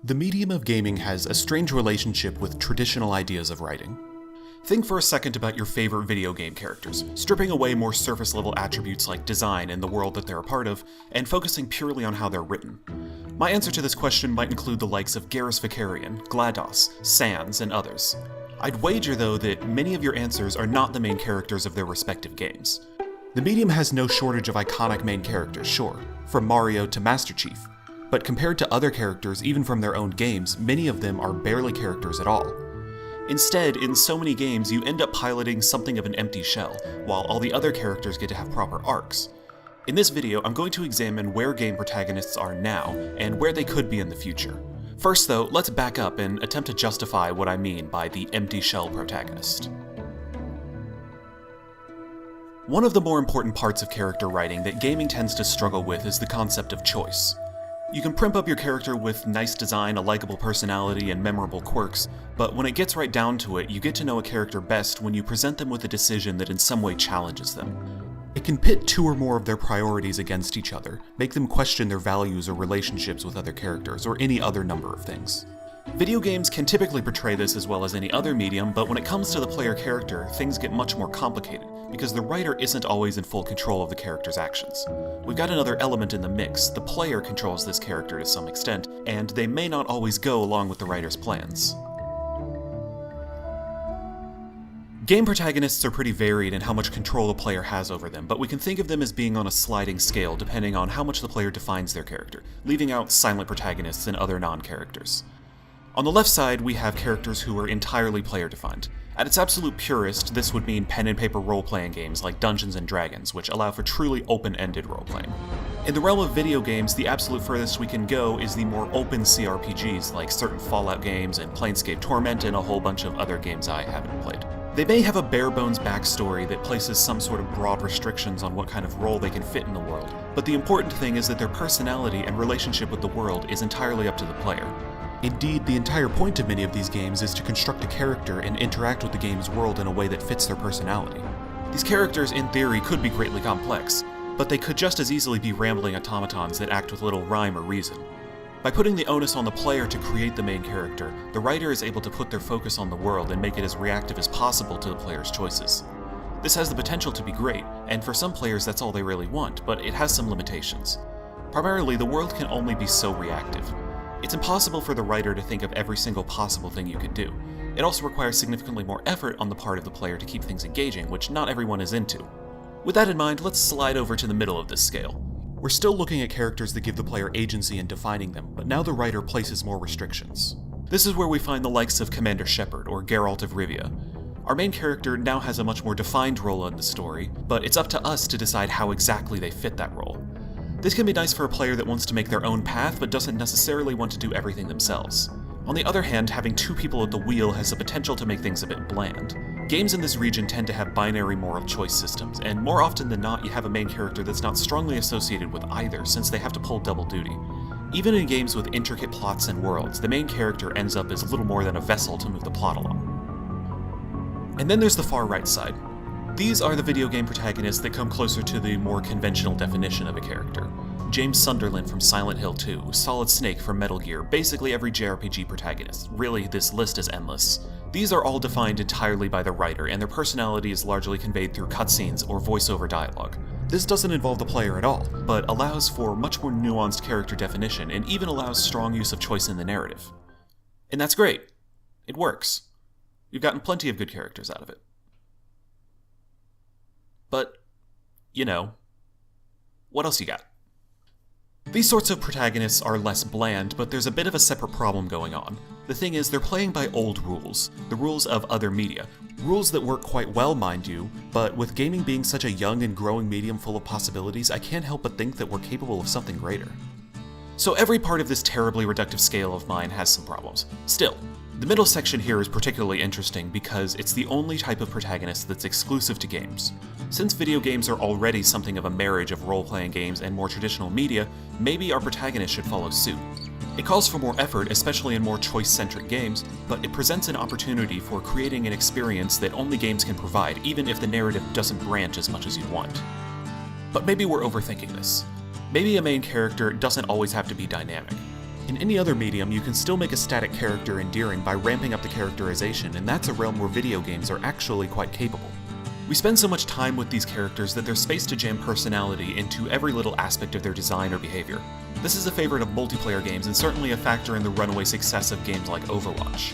The medium of gaming has a strange relationship with traditional ideas of writing. Think for a second about your favorite video game characters, stripping away more surface-level attributes like design and the world that they're a part of, and focusing purely on how they're written. My answer to this question might include the likes of Garrus Vakarian, GLaDOS, Sans, and others. I'd wager, though, that many of your answers are not the main characters of their respective games. The medium has no shortage of iconic main characters, sure, from Mario to Master Chief. But compared to other characters, even from their own games, many of them are barely characters at all. Instead, in so many games, you end up piloting something of an empty shell, while all the other characters get to have proper arcs. In this video, I'm going to examine where game protagonists are now, and where they could be in the future. First though, let's back up and attempt to justify what I mean by the empty shell protagonist. One of the more important parts of character writing that gaming tends to struggle with is the concept of choice. You can primp up your character with nice design, a likable personality, and memorable quirks, but when it gets right down to it, you get to know a character best when you present them with a decision that in some way challenges them. It can pit two or more of their priorities against each other, make them question their values or relationships with other characters, or any other number of things. Video games can typically portray this as well as any other medium, but when it comes to the player character, things get much more complicated, because the writer isn't always in full control of the character's actions. We've got another element in the mix: the player controls this character to some extent, and they may not always go along with the writer's plans. Game protagonists are pretty varied in how much control the player has over them, but we can think of them as being on a sliding scale depending on how much the player defines their character, leaving out silent protagonists and other non-characters. On the left side, we have characters who are entirely player-defined. At its absolute purest, this would mean pen-and-paper role-playing games like Dungeons & Dragons, which allow for truly open-ended role-playing. In the realm of video games, the absolute furthest we can go is the more open CRPGs like certain Fallout games and Planescape Torment and a whole bunch of other games I haven't played. They may have a bare-bones backstory that places some sort of broad restrictions on what kind of role they can fit in the world, but the important thing is that their personality and relationship with the world is entirely up to the player. Indeed, the entire point of many of these games is to construct a character and interact with the game's world in a way that fits their personality. These characters, in theory, could be greatly complex, but they could just as easily be rambling automatons that act with little rhyme or reason. By putting the onus on the player to create the main character, the writer is able to put their focus on the world and make it as reactive as possible to the player's choices. This has the potential to be great, and for some players that's all they really want, but it has some limitations. Primarily, the world can only be so reactive. It's impossible for the writer to think of every single possible thing you could do. It also requires significantly more effort on the part of the player to keep things engaging, which not everyone is into. With that in mind, let's slide over to the middle of this scale. We're still looking at characters that give the player agency in defining them, but now the writer places more restrictions. This is where we find the likes of Commander Shepard or Geralt of Rivia. Our main character now has a much more defined role in the story, but it's up to us to decide how exactly they fit that role. This can be nice for a player that wants to make their own path but doesn't necessarily want to do everything themselves. On the other hand, having two people at the wheel has the potential to make things a bit bland. Games in this region tend to have binary moral choice systems, and more often than not you have a main character that's not strongly associated with either, since they have to pull double duty. Even in games with intricate plots and worlds, the main character ends up as little more than a vessel to move the plot along. And then there's the far right side. These are the video game protagonists that come closer to the more conventional definition of a character. James Sunderland from Silent Hill 2, Solid Snake from Metal Gear, basically every JRPG protagonist. Really, this list is endless. These are all defined entirely by the writer, and their personality is largely conveyed through cutscenes or voiceover dialogue. This doesn't involve the player at all, but allows for much more nuanced character definition, and even allows strong use of choice in the narrative. And that's great. It works. We've gotten plenty of good characters out of it. But, you know, what else you got? These sorts of protagonists are less bland, but there's a bit of a separate problem going on. The thing is, they're playing by old rules, the rules of other media. Rules that work quite well, mind you, but with gaming being such a young and growing medium full of possibilities, I can't help but think that we're capable of something greater. So every part of this terribly reductive scale of mine has some problems. Still, the middle section here is particularly interesting because it's the only type of protagonist that's exclusive to games. Since video games are already something of a marriage of role-playing games and more traditional media, maybe our protagonist should follow suit. It calls for more effort, especially in more choice-centric games, but it presents an opportunity for creating an experience that only games can provide, even if the narrative doesn't branch as much as you'd want. But maybe we're overthinking this. Maybe a main character doesn't always have to be dynamic. In any other medium, you can still make a static character endearing by ramping up the characterization, and that's a realm where video games are actually quite capable. We spend so much time with these characters that there's space to jam personality into every little aspect of their design or behavior. This is a favorite of multiplayer games and certainly a factor in the runaway success of games like Overwatch.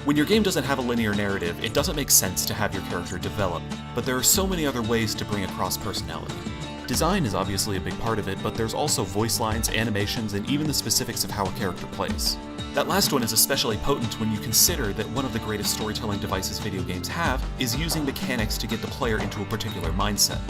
When your game doesn't have a linear narrative, it doesn't make sense to have your character develop, but there are so many other ways to bring across personality. Design is obviously a big part of it, but there's also voice lines, animations, and even the specifics of how a character plays. That last one is especially potent when you consider that one of the greatest storytelling devices video games have is using mechanics to get the player into a particular mindset.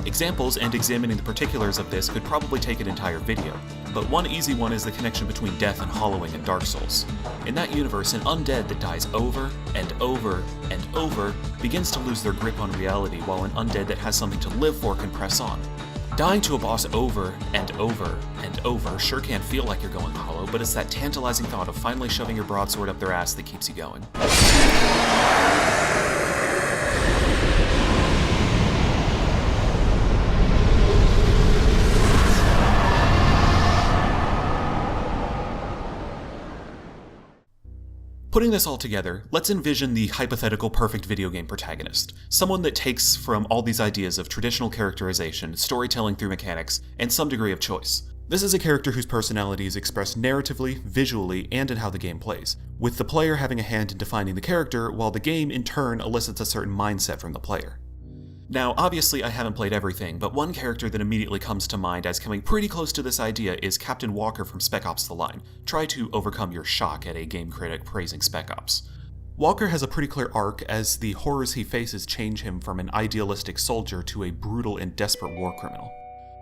Examples and examining the particulars of this could probably take an entire video, but one easy one is the connection between death and hollowing in Dark Souls. In that universe, an undead that dies over and over and over begins to lose their grip on reality, while an undead that has something to live for can press on. Dying to a boss over and over and over sure can feel like you're going hollow, but it's that tantalizing thought of finally shoving your broadsword up their ass that keeps you going. Putting this all together, let's envision the hypothetical perfect video game protagonist. Someone that takes from all these ideas of traditional characterization, storytelling through mechanics, and some degree of choice. This is a character whose personality is expressed narratively, visually, and in how the game plays, with the player having a hand in defining the character, while the game in turn elicits a certain mindset from the player. Now, obviously I haven't played everything, but one character that immediately comes to mind as coming pretty close to this idea is Captain Walker from Spec Ops the Line. Try to overcome your shock at a game critic praising Spec Ops. Walker has a pretty clear arc as the horrors he faces change him from an idealistic soldier to a brutal and desperate war criminal.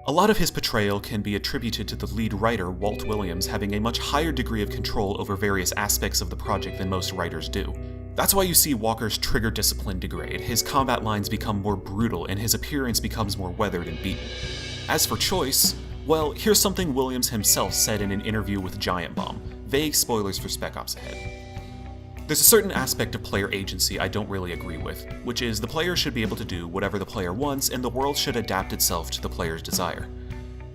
A lot of his portrayal can be attributed to the lead writer, Walt Williams, having a much higher degree of control over various aspects of the project than most writers do. That's why you see Walker's trigger discipline degrade, his combat lines become more brutal, and his appearance becomes more weathered and beaten. As for choice, well, here's something Williams himself said in an interview with Giant Bomb. Vague spoilers for Spec Ops ahead. There's a certain aspect of player agency I don't really agree with, which is the player should be able to do whatever the player wants and the world should adapt itself to the player's desire.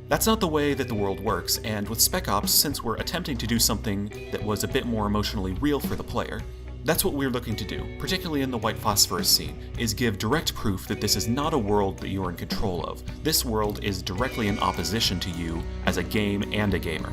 That's not the way that the world works, and with Spec Ops, since we're attempting to do something that was a bit more emotionally real for the player, that's what we're looking to do, particularly in the White Phosphorus scene, is give direct proof that this is not a world that you're in control of. This world is directly in opposition to you as a game and a gamer.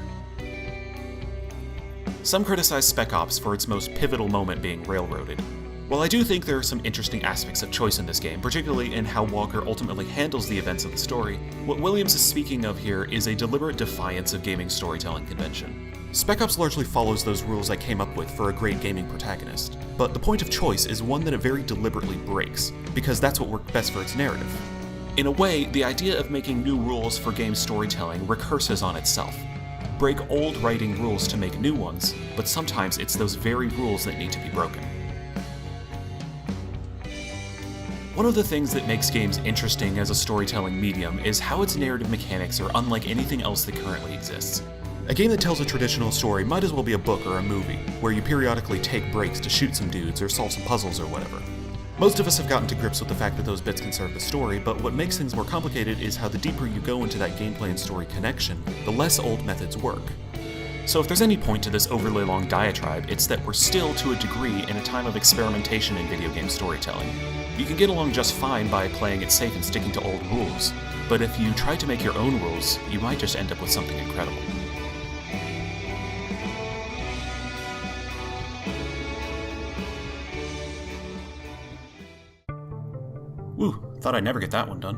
Some criticize Spec Ops for its most pivotal moment being railroaded. While I do think there are some interesting aspects of choice in this game, particularly in how Walker ultimately handles the events of the story, what Williams is speaking of here is a deliberate defiance of gaming storytelling convention. Spec Ops largely follows those rules I came up with for a great gaming protagonist, but the point of choice is one that it very deliberately breaks, because that's what worked best for its narrative. In a way, the idea of making new rules for game storytelling recurses on itself. Break old writing rules to make new ones, but sometimes it's those very rules that need to be broken. One of the things that makes games interesting as a storytelling medium is how its narrative mechanics are unlike anything else that currently exists. A game that tells a traditional story might as well be a book or a movie, where you periodically take breaks to shoot some dudes or solve some puzzles or whatever. Most of us have gotten to grips with the fact that those bits can serve the story, but what makes things more complicated is how the deeper you go into that gameplay and story connection, the less old methods work. So if there's any point to this overly long diatribe, it's that we're still, to a degree, in a time of experimentation in video game storytelling. You can get along just fine by playing it safe and sticking to old rules, but if you try to make your own rules, you might just end up with something incredible. Woo, thought I'd never get that one done.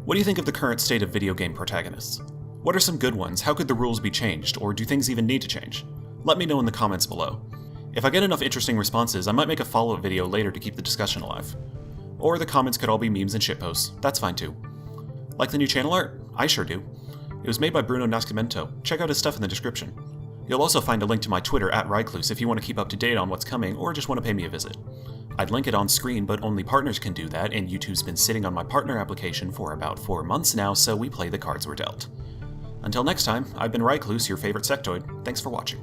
What do you think of the current state of video game protagonists? What are some good ones? How could the rules be changed, or do things even need to change? Let me know in the comments below. If I get enough interesting responses, I might make a follow-up video later to keep the discussion alive. Or the comments could all be memes and shitposts, that's fine too. Like the new channel art? I sure do. It was made by Bruno Nascimento. Check out his stuff in the description. You'll also find a link to my Twitter @Rycluse if you want to keep up to date on what's coming or just want to pay me a visit. I'd link it on screen, but only partners can do that, and YouTube's been sitting on my partner application for about 4 months now, so we play the cards we're dealt. Until next time, I've been Rycluse, your favorite sectoid. Thanks for watching.